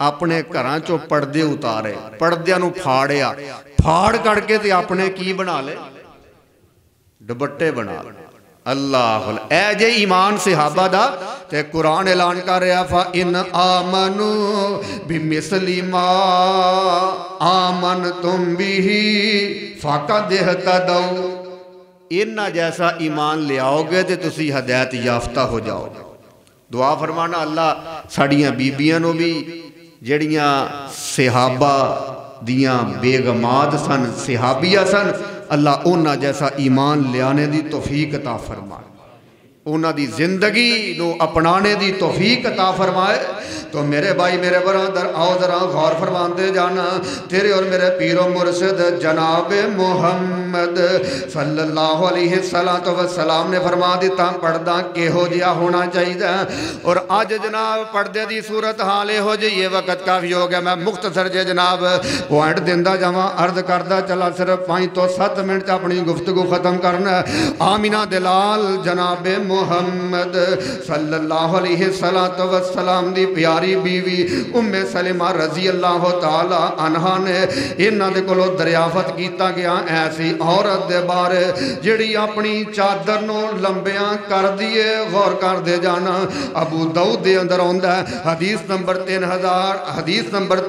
अपने घरां चों पर्दे उतारे पर्दियां नूं फाड़िया फाड़ करके ते अपने की बना ले दुपट्टे बना ले। अल्लाह ए जे ईमान सहाबा दा ते कुरान ऐलान कर रहा फा इन आमनु बिमिसली मा आमन तुम बिही फकद इहतदौ। इन्ना जैसा ईमान ले आओगे तो तुसी हदायत याफ्ता हो जाओगे। दुआ फरमाना अल्लाह साड़ियां बीबियां नूं भी जड़ियां सहाबा दियां बेगमाद सन सहाबिया सन, अल्लाह उन्हां जैसा ईमान लियाने की तौफीक अता फरमाए, उन्हां दी जिंदगी नूं अपनाने की तौफीक अता फरमाए। तो मेरे भाई मेरे बरादर आओ जरा गौर फरमाते जाना। तेरे और मेरे पीरो मुर्शिद जनाब मुहम्मद सल्लल्लाहु अलैहि वसल्लम ने फरमा दिता पर्दा किहो जिहा होना चाहिए। और अज जनाब पर्दे की सूरत हाल इहो जी, ये वक्त काफ़ी हो गया, मैं मुख्तसर जे जनाब पॉइंट दिंदा जावां अर्ज करदा चला, सिर्फ 5 तो 7 मिनट अपनी गुफ्तगू खत्म करना। आमिना दिलाल जनाब मुहम्मद सल्लल्लाहु अलैहि वसल्लम दी प्यारी बीवी उम्मे सलीमा रजी अल्लाह तआला अन्हा ने इन्हां दे कोलों दरियाफत कीता गया ऐसी औरत दे बारे जिहड़ी अपनी चादर नूं लंबियां कर दिए। गौर कर दे जाना अबू दाऊद दे अंदर आउंदा है हदीस नंबर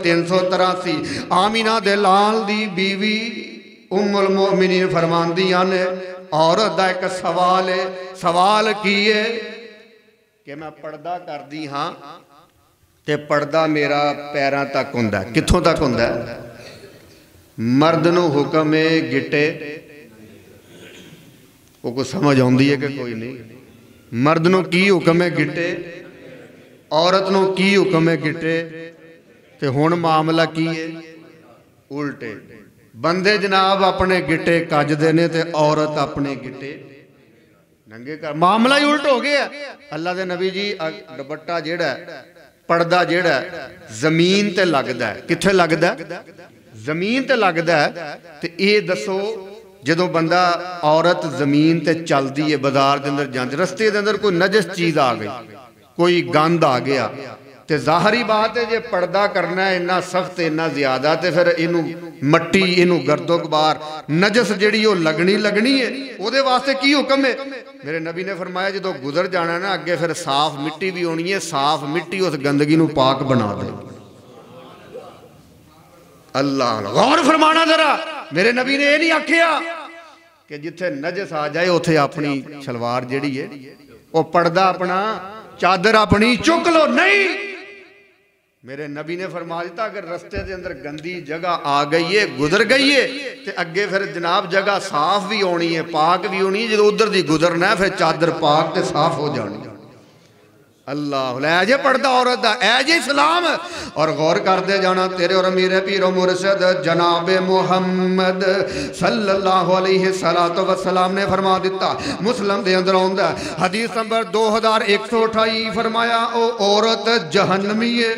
383 आमिना दे लाल दी बीवी उम्मुल मोमिनीन फरमांदियां ने औरत दा एक सवाल है। सवाल की है कि मैं पर्दा करदी हाँ ते पर्दा मेरा पैरां तक हुंदा, कित्थों तक हुंदा? मर्द नूं हुक्म है गिट्टे, वो कोई समझ आउंदी है कि कोई नहीं? मर्द नूं की हुक्म है गिट्टे, औरत नूं की हुक्म है गिट्टे। ते हुण मामला की है उल्टे, बंदे जनाब अपने गिट्टे कजदे ने ते औरत अपने गिट्टे नंगे कर, मामला ही उल्ट हो गया। अल्लाह दे नबी जी दुपट्टा जिहड़ा पर्दा जिहड़ा जमीन ते लगदा है, कित्थे लगदा? जमीन ते लगदा है। ते ये दसो जदों बंदा औरत जमीन ते चलदी है, बाजार के अंदर जाती, रस्ते के अंदर कोई नजस चीज़ आ गई, कोई गंद आ गया, तो जाहरी बात है जे पर्दा करना है इन्ना सख्त इन्ना ज्यादा, तो फिर इनू मट्टी इनू गर्दो गुबार नजस जिहड़ी वो लगनी है, ਉਹਦੇ वास्ते की हुक्म है। मेरे नबी ने फरमाया जो गुजर जाना ना अगे फिर साफ मिट्टी भी होनी है, साफ मिट्टी उस गंदगी नू पाक बना दे। अल्लाह गौर फरमाना जरा, मेरे नबी ने यह नहीं आखिया कि जिथे नजस आ जाए उथे अपनी शलवार जिहड़ी है वो पर्दा अपना चादर अपनी चुक लो, नहीं। मेरे नबी ने फरमा दिता अगर रस्ते के अंदर गंदी जगह आ गई है, गुजर गई है, तो अगे फिर जनाब जगह साफ भी होनी है, पाक भी होनी है। जो उधर दी गुजरना है फिर चादर पाक ते साफ हो जानी। अल्लाह ऐजे पढ़दा औरत दा ऐजे इस्लाम। और गौर करते जाना तेरे और मेरे पीरो मुर्शद जनाबे मुहम्मद सल्लल्लाहु अलैहि वसल्लम ने फरमा दिता, मुस्लिम दे अंदर आउंदा हदीस नंबर 2128 फरमाया ओ औरत जहन्नमी है।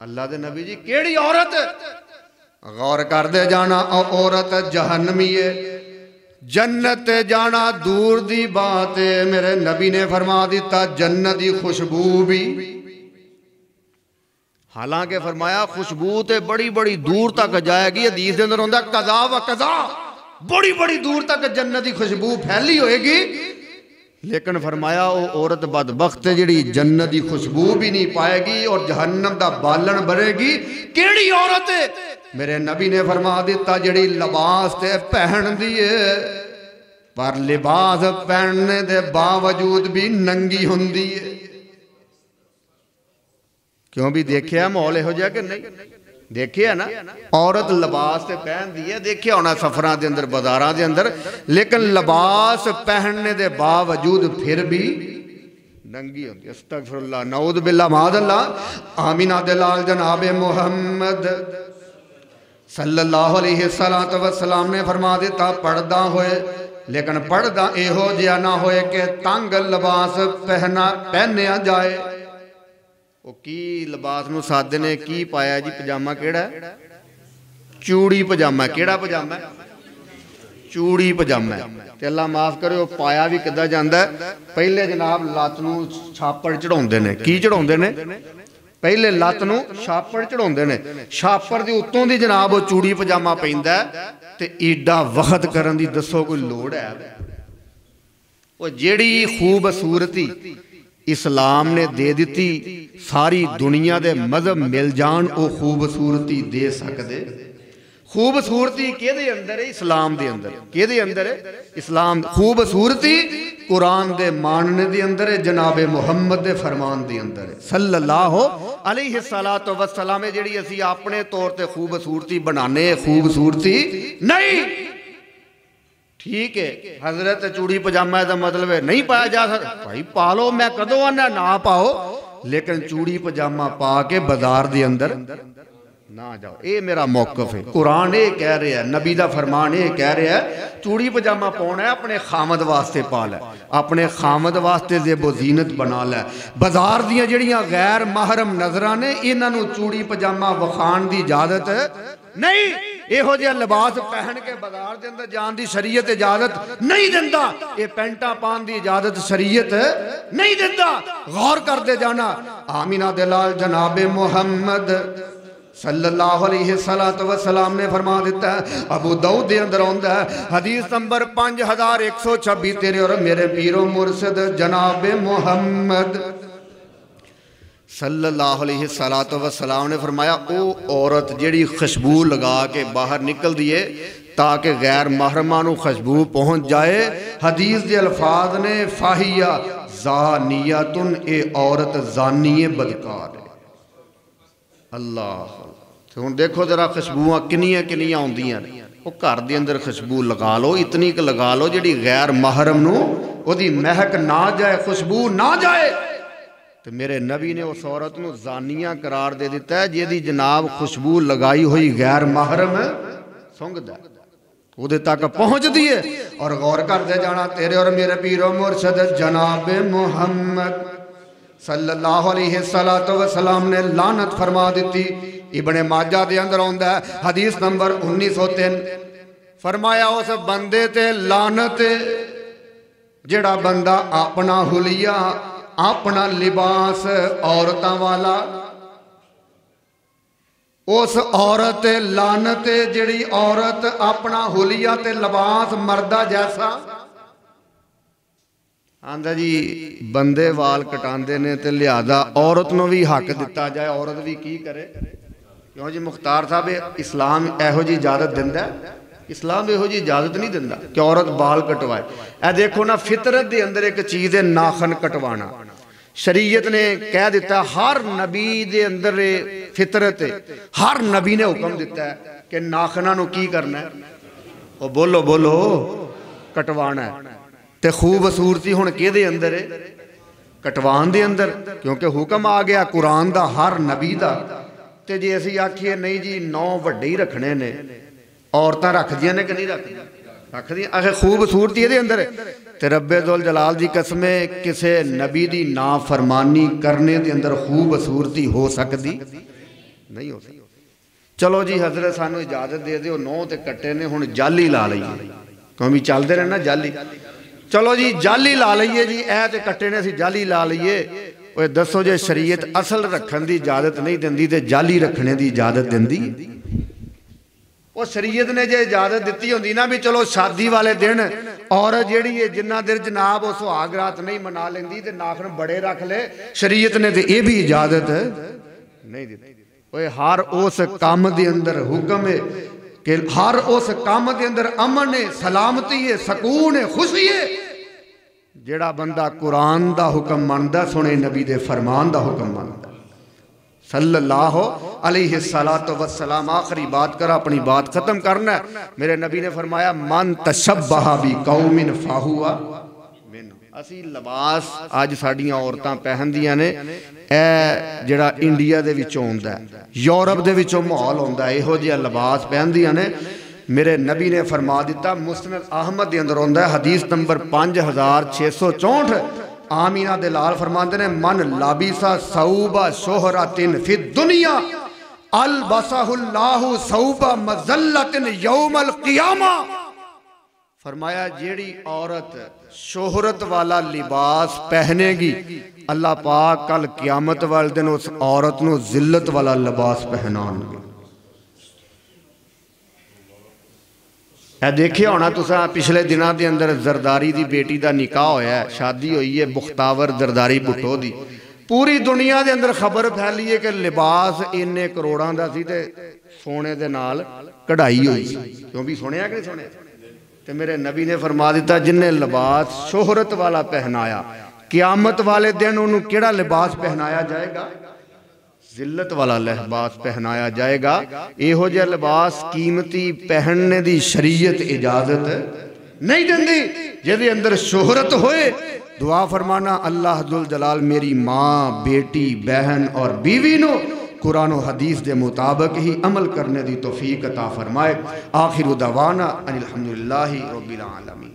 अल्लाह दे नबी जी केड़ी औरत? गौर करते जाना ओ औरत जहन्नमी है। जन्नत जाना दूर दी बात है, मेरे नबी ने फरमा दिता जन्नत की खुशबू भी, हालांकि फरमाया खुशबू तो बड़ी बड़ी दूर तक जाएगी। हदीस के अंदर होंदा कज़ा व कज़ा, बड़ी बड़ी दूर तक जन्नत की खुशबू फैली होएगी। लेकिन फरमाया वो औरत बदबख्त जिहड़ी जन्नत की खुशबू भी नहीं पाएगी और जहन्नम दा बालन बरेगी। केड़ी औरत है? मेरे नबी ने फरमा दिता जिहड़ी लिबास ते पहनदी है पर लिबास पहनने के बावजूद भी नंगी हुंदी है। क्यों भी देखिया माहौल इहो जिहा कि नहीं देखिया ना? औरत लिबास ते पहनदी है, देखिया होना सफरां दे अंदर बाजारां दे अंदर, लेकिन लिबास पहनने के बावजूद फिर भी नंगी होती। अस्तगफिरुल्लाह नऊज़ बिल्लाह माअज़ल्लाह। आमिना दे लाल जनाबे मुहम्मद सल्लल्लाहु अलैहि वसल्लम ने फरमा दिता पर्दा होए, लेकिन पर्दा इहो जिहा ना होए कि तंग लिबास पहनिया जाए। वो की लिबास नूं सादे ने की पाया जी? पजामा केड़ा? चूड़ी पजामा। केड़ा पजामा? चूड़ी पजामा। ते अल्लाह माफ करे पाया भी किद्दां जांदा है? पहले जनाब लत्त नूं छापड़ चढ़ाउंदे ने। की चढ़ाउंदे ने? पहले लत्त नूं छापड़ चढ़ाउंदे ने, छापड़ दे उत्तों दी जनाब वो चूड़ी पजामा पैंदा ते ईडा वखत करन दी दसो कोई लोड़ है? वो जेड़ी खूबसूरती इस्लाम ने दे दी सारी दुनिया दे मजहब मिल जान वो खूबसूरती दे सकदे? खूबसूरती केदे अंदर है? इस्लाम दे अंदर। केदे अंदर है? इस्लाम। खूबसूरती कुरान दे मानने दे अंदर है, जनाबे मुहम्मद दे फरमान दे अंदर है सल्लल्लाहु अलैहि वसल्लम। जिहड़ी असी अपने तौर ते खूबसूरती बनाने, खूबसूरती नहीं। ठीक है हजरत चूड़ी पजामा का मतलब है नहीं पाया जा सकता, भाई पा लो, मैं कदों आना ना पाओ, लेकिन चूड़ी पजामा पा के बाजार दे अंदर ना जाओ। ये मेरा मौकफ है। कुरान ये कह रहा है, नबी का फरमान ये कह रहा है चूड़ी पजामा पाना है अपने खामद वास्ते पा लै, अपने खामद वास्ते जेबो जीनत बना लै। बाजार दियां जड़ियां गैर महरम नजरां ने इन्हां चूड़ी पजामा वखाण की इजाजत नहीं। इहो जिहा लिबास पहन के बाजार के अंदर जान की शरीयत इजाजत नहीं दिंदा। ये पैंटा पान की इजाजत शरीयत नहीं दिंदा। गौर करते जाना। आमिना दे लाल जनाबे मुहम्मद सल्लल्लाहु अलैहि वसल्लम ने फरमा दिता है, अबू दाऊद दे अंदर आउंदा है हदीस नंबर 5126, तेरे और मेरे पीरो मुर्शिद जनाबे मुहम्मद सल्लल्लाहु अलैहि वसल्लम ने फरमाया ओ औरत जिहड़ी खुशबू लगा के बाहर निकलदी है ताकि गैर महरमा नूं खुशबू पहुँच जाए। हदीस के अल्फाज ने फाहिया ज़ानियतुन, ए औरत ज़ानिए बदकार है। अल्लाह हुण देखो जरा खुशबूआं किनियां किनियां आउंदियां ने, वो घर दे अंदर खुशबू लगा लो, इतनी क लगा लो जिहड़ी गैर महरम नूं ओदी महक ना जाए, खुशबू ना जाए। तो मेरे नबी ने उस औरत नूं ज़ानिया करार दे दिता है जिहदी जनाब खुशबू लगाई हुई गैर महरम सुंघदा उहदे तक पहुँचदी है। और गौर करते जाना तेरे और मेरे पीरो मुर्शद जनाब मुहम्मद सल्लल्लाहु अलैहि वसल्लम ने लानत फरमा दी इब्ने माजा दे अंदर आउंदा है हदीस नंबर 1903 फरमाया उस बंदे ते लानत जेड़ा बंदा अपना हुलिया अपना लिबास औरतां वाला, उस औरत लानत जिहड़ी औरत अपना हुलिया ते लिबास मर्दा जैसा। आंदा जी बंदे वाल कटांदे ने ते लिहाजा औरत नूं भी हक दिता जाए, औरत भी की करे। क्यों जी मुख्तार साहब इस्लाम इहो जी इजाजत दिंदा है? इस्लाम इहो जी इजाजत नहीं दिंदा कि औरत बाल कटवाए। ए देखो ना फितरत के अंदर एक चीज़ है नाखन कटवाना। शरीयत ने कह दिता हर नबी दे अंदर फितरत है, हर नबी ने हुक्म दिता है कि नाखना नूं की करना है, वो बोलो बोलो कटवाना है। ते खूबसूरती हुण किहदे अंदर है? कटवान दे अंदर, क्योंकि हुक्म आ गया कुरान दा हर नबी दा। ते जे असीं आखिए नहीं जी 9 वड्डे ही रखने ने, औरतां रखदियां ने कि नहीं रखदियां? रखदियां। आखिर खूबसूरती इहदे अंदर है ते रब्बे दुल जलाल दी कसमे किसे नबी दी नाफरमानी करने दे अंदर खूबसूरती हो सकती नहीं हो सकती। चलो जी हजरत सानू इजाजत दे दिओ, 9 ते कट्टे ने हुण जाली ला लईए, क्योंकि चलदे रहना जाली। चलो जी जाली ला लीए जी, ऐ ते कट्टे ने असीं जाली ला लीए। ओए दसो जे शरीयत असल रखने की इजाजत नहीं दिंदी ते जाली रखने की इजाजत दिंदी? वो शरीयत ने जे इजाजत दी होंदी ना भी चलो शादी वाले दिन औरत जिहड़ी है जिन्ना देर जनाब वो सुहाग रात नहीं मना लेंदी ते नाखन बड़े रख ले, शरीयत ने ते ये भी इजाजत नहीं दी। ओए हर उस काम दे अंदर हुक्म है कि हर उस काम के अंदर अमन है, सलामती है, सकून है, खुशी है। जेड़ा बंदा कुरान दा हुक्म मनदा सुने नबी दे फरमान दा हुक्म मनदा सल्लल्लाहु अलैहि सलातो वस्सलाम। आखिरी बात कर, अपनी बात खत्म करना है। मेरे नबी ने फरमाया मन तशब्बहा बि कौमिन फाहुआ मिन। असी लिबास अज साडियां औरतां पहनदियां ने, ए जेड़ा इंडिया दे विचों आउंदा है, यूरोप दे विचों माहौल आउंदा है, इहो जिहा लिबास पहनदियां ने। मेरे नबी ने फरमा दिता, मुस्नद अहमद के अंदर आउंदा है हदीस नंबर 5664, आमीना दे लाल फरमाते ने मन लाबिसा सऊबा शोहरातिन फि दुनिया अल बसाहुल्लाहु सऊबा मज़ल्लतिन यौमल क़ियामा। फरमाया जेड़ी औरत शोहरत वाला लिबास पहनेगी, अल्लाह पाक कल क़यामत वाले दिन उस औरत नूं जिल्लत वाला लिबास पहनाएंगे। ए देखिया होना तुसा पिछले दिनों के अंदर जरदारी की बेटी का निकाह होया है, शादी हुई है मुख्तावर जरदारी भुट्टो दी। पूरी दुनिया के अंदर खबर फैली है कि लिबास इन्ने करोड़ों का सी ते सोने दे नाल कढ़ाई हुई सी। क्यों भी सुनिया कि नहीं सुनिया? ते मेरे नबी ने फरमा दिता जिन्हें लिबास शोहरत वाला पहनाया, क़यामत वाले दिन उन्होंने केड़ा लिबास पहनाया जाएगा? जिल्लत वाला लिबास पहनाया जाएगा। इहो जिहा लिबास कीमती पहनने की शरीयत इजाजत नहीं देंदी। जिहदे अंदर शोहरत होए, दुआ फरमाना अल्लाह जुल जलाल मेरी माँ, बेटी, बहन और बीवी नो कुरान और हदीस के मुताबिक ही अमल करने की तौफीक अता फरमाए। आखिर दवाना अनिल हम्दुलिल्लाहि रब्बिल आलमीन।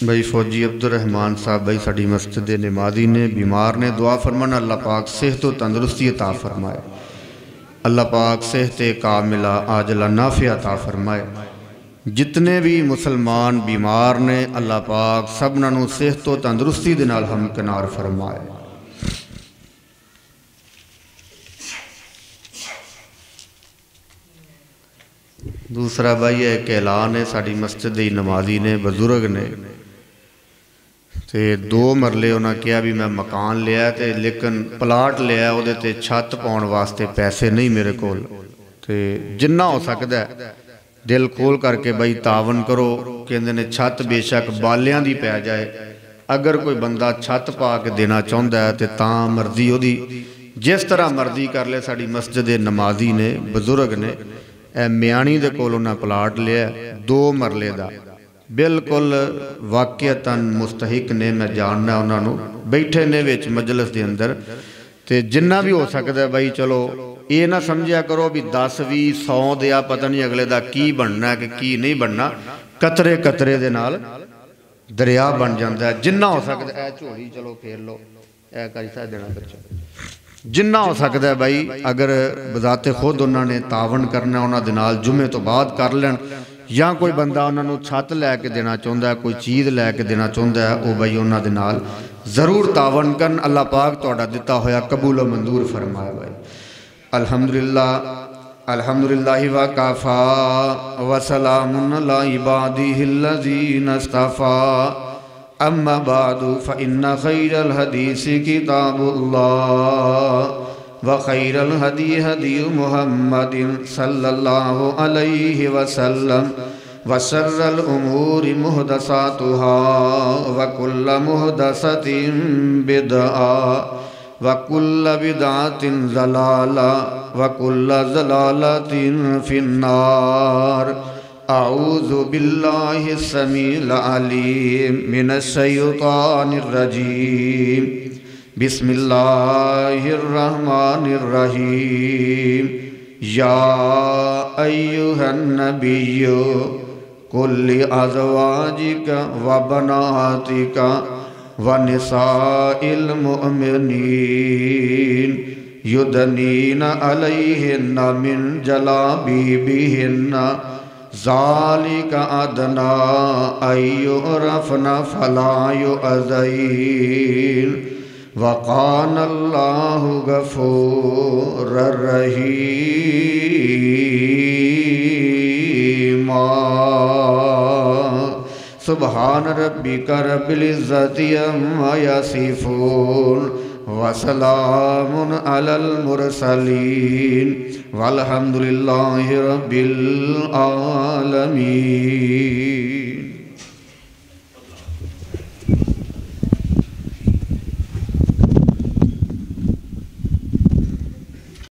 भाई फौजी अब्दुल रहमान साहब भाई साड़ी मस्जिद के नमाजी ने, बीमार ने, दुआ फरमाना अल्लाह पाक सेहत और तंदुरुस्ती अता फरमाए। अल्लाह पाक सेहत कामिला आजला नाफिया अता फरमाए। जितने भी मुसलमान बीमार ने अल्लाह पाक सबना नूं सेहत और तंदुरुस्ती दे नाल हमकिनार फरमाए। दूसरा भाई एक ऐलान है, साड़ी मस्जिद के नमाजी ने, बजुर्ग ने, तो 2 मरले उन्हें कहा भी मैं मकान लिया तो लेकिन प्लाट लिया वो छत पाने वास्ते पैसे नहीं मेरे को, तो जिन्ना हो सकता है दिल खोल करके बई तावन करो। कहते ने छत बेशक बालियां दी पै जाए, अगर कोई बंदा छत पा के देना चाहता है तो तां मर्जी ओदी जिस तरह मर्जी कर ले। साड़ी मस्जिद के नमाजी ने, बजुर्ग ने, म्याणी दे कोल उन्हें प्लाट लिया 2 मरले का, बिल्कुल वाकईतन मुस्तहिक ने, मैं जानना उन्होंने, बैठे ने विच मजलिस के अंदर। तो जिन्ना भी हो सकता है बई, चलो ये ना समझिया करो भी 10 20 100 दिया पता नहीं अगले का की बनना कि की नहीं बनना। कतरे कतरे दे नाल दरिया बन जाता है। जिन्ना हो सकता है झोली चलो फेर लो, ऐ कर देना बच्चा, जिन्ना हो सकता है बई। अगर बजाते खुद उन्होंने तावन करना, उन्होंने नाल जुमे तो बाद कर लैन, या कोई बंदा उन्होंने छत लैके देना चाहता है, कोई चीज़ लैके देना चाहता है, वह बई उन्होंने नाल जरूर तावन करन। अल्लाह पाक तुहाडा दिता होया कबूल मंजूर फरमाए भाई। अल्हम्दुलिल्लाह अल्हम्दुलिल्लाहि व काफा व सलामुन अला इबादिहिल्लज़ीना इस्तफ़ा, अम्मा बादु फ़इन्ना खैरल हदीसी किताबुल्लाह व खैरल हदी हदी मुहम्मदिन सल्लल्लाहु अलैहि वसल्लम व शर्रल उमूरि मुहदसातुहा व कुल्ल मुहदसतिन बिदआ व कुल्ल बिदअतिन ज़लाला व कुल्ल ज़लालतिन फिन्नार। आऊज़ु बिल्लाहि समील अलीम मिनश शैतानिर रजीम। बिस्मिल्लाहिर रहमानिर रहीम। या अय्युहन नबिय्यु कुल्लि अज़वाजिका व बनातिका व निसाइल मुअमिनीन युदनीना अलैहिन्ना मिन जलाबीबिहिन्ना ज़ालिका अदना अय्युरफ़ना फला युअज़ैन व कानल्लाहु गफ़ूरर रहीमा। सुब्हान रब्बिका रब्बिल इज़्ज़ति अम्मा यसिफ़ून व सलामुन अलल मुरसलीन वल्हम्दुलिल्लाहि रब्बिल आलमीन।